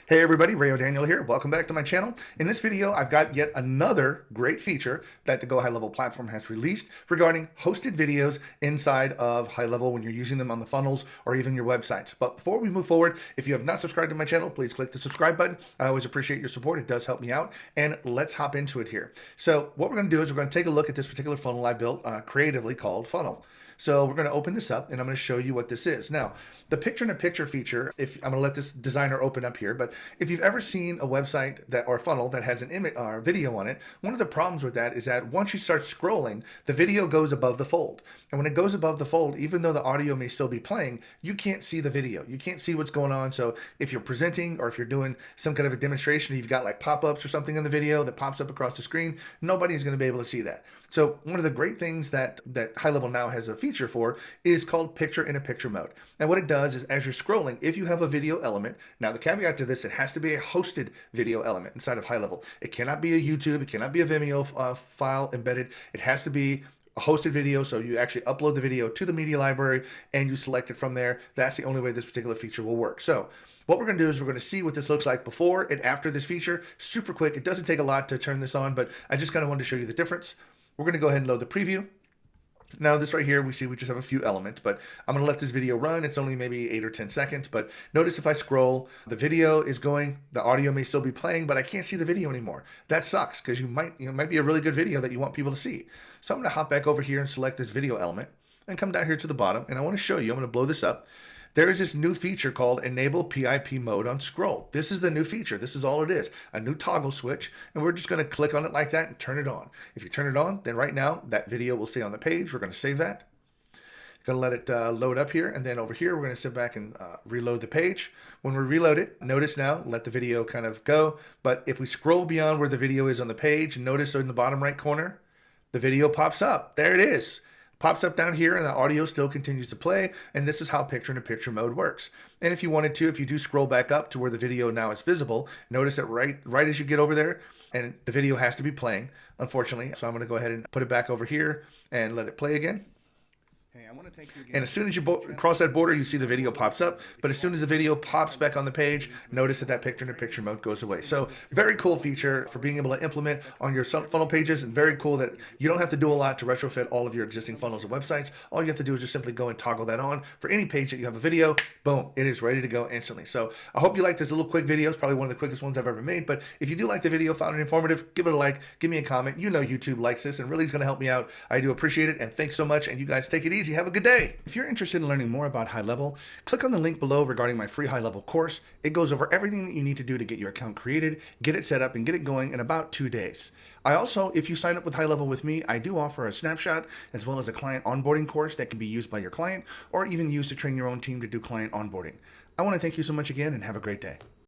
Hey everybody, Rayo Daniel here. Welcome back to my channel. In this video, I've got yet another great feature that the Gohighlevel platform has released regarding hosted videos inside of Highlevel when you're using them on the funnels or even your websites. But before we move forward, if you have not subscribed to my channel, please click the subscribe button. I always appreciate your support. It does help me out. And let's hop into it here. So what we're going to do is we're going to take a look at this particular funnel I built creatively called Funnel. So we're going to open this up and I'm going to show you what this is. Now, the picture-in-a-picture feature, if I'm going to let this designer open up here, but if you've ever seen a website that or a funnel that has an image or video on it, one of the problems with that is that once you start scrolling, the video goes above the fold. And when it goes above the fold, even though the audio may still be playing, you can't see the video. You can't see what's going on. So if you're presenting or if you're doing some kind of a demonstration, you've got like pop-ups or something in the video that pops up across the screen, nobody's going to be able to see that. So one of the great things that Highlevel now has a feature for is called picture-in-a-picture mode. And what it does is as you're scrolling, if you have a video element, now the caveat to this, it has to be a hosted video element inside of Highlevel. It cannot be a YouTube, it cannot be a Vimeo file embedded. It has to be a hosted video, so you actually upload the video to the media library and you select it from there. That's the only way this particular feature will work. So what we're going to do is we're going to see what this looks like before and after this feature. Super quick. It doesn't take a lot to turn this on, but I just kind of wanted to show you the difference. We're going to go ahead and load the preview. Now this right here, we see we just have a few elements, but I'm going to let this video run. It's only maybe 8 or 10 seconds, but notice if I scroll, the video is going, the audio may still be playing, but I can't see the video anymore. That sucks because it might be a really good video that you want people to see. So I'm going to hop back over here and select this video element and come down here to the bottom. And I want to show you, I'm going to blow this up. There is this new feature called Enable PIP Mode on Scroll. This is the new feature. This is all it is, a new toggle switch. And we're just going to click on it like that and turn it on. If you turn it on, then right now that video will stay on the page. We're going to save that. Going to let it load up here. And then over here, we're going to sit back and reload the page. When we reload it, notice now, let the video kind of go. But if we scroll beyond where the video is on the page, notice in the bottom right corner, the video pops up. There it is. Pops up down here and the audio still continues to play, and this is how picture-in-a-picture mode works. And if you wanted to, if you do scroll back up to where the video now is visible, notice that right as you get over there, and the video has to be playing, unfortunately. So I'm going to go ahead and put it back over here and let it play again. Hey, I want to take you again. And as soon as you cross that border, you see the video pops up. But as soon as the video pops back on the page, notice that picture-in-a-picture mode goes away. So very cool feature for being able to implement on your funnel pages, and very cool that you don't have to do a lot to retrofit all of your existing funnels and websites. All you have to do is just simply go and toggle that on for any page that you have a video. Boom, it is ready to go instantly. So I hope you like this little quick video. It's probably one of the quickest ones I've ever made. But if you do like the video, found it informative, give it a like, give me a comment. You know YouTube likes this and really is going to help me out. I do appreciate it, and thanks so much. And you guys take it easy. Have a good day. If you're interested in learning more about Highlevel, click on the link below regarding my free Highlevel course. It goes over everything that you need to do to get your account created, get it set up, and get it going in about 2 days. I also, if you sign up with Highlevel with me, I do offer a snapshot as well as a client onboarding course that can be used by your client or even used to train your own team to do client onboarding. I want to thank you so much again and have a great day.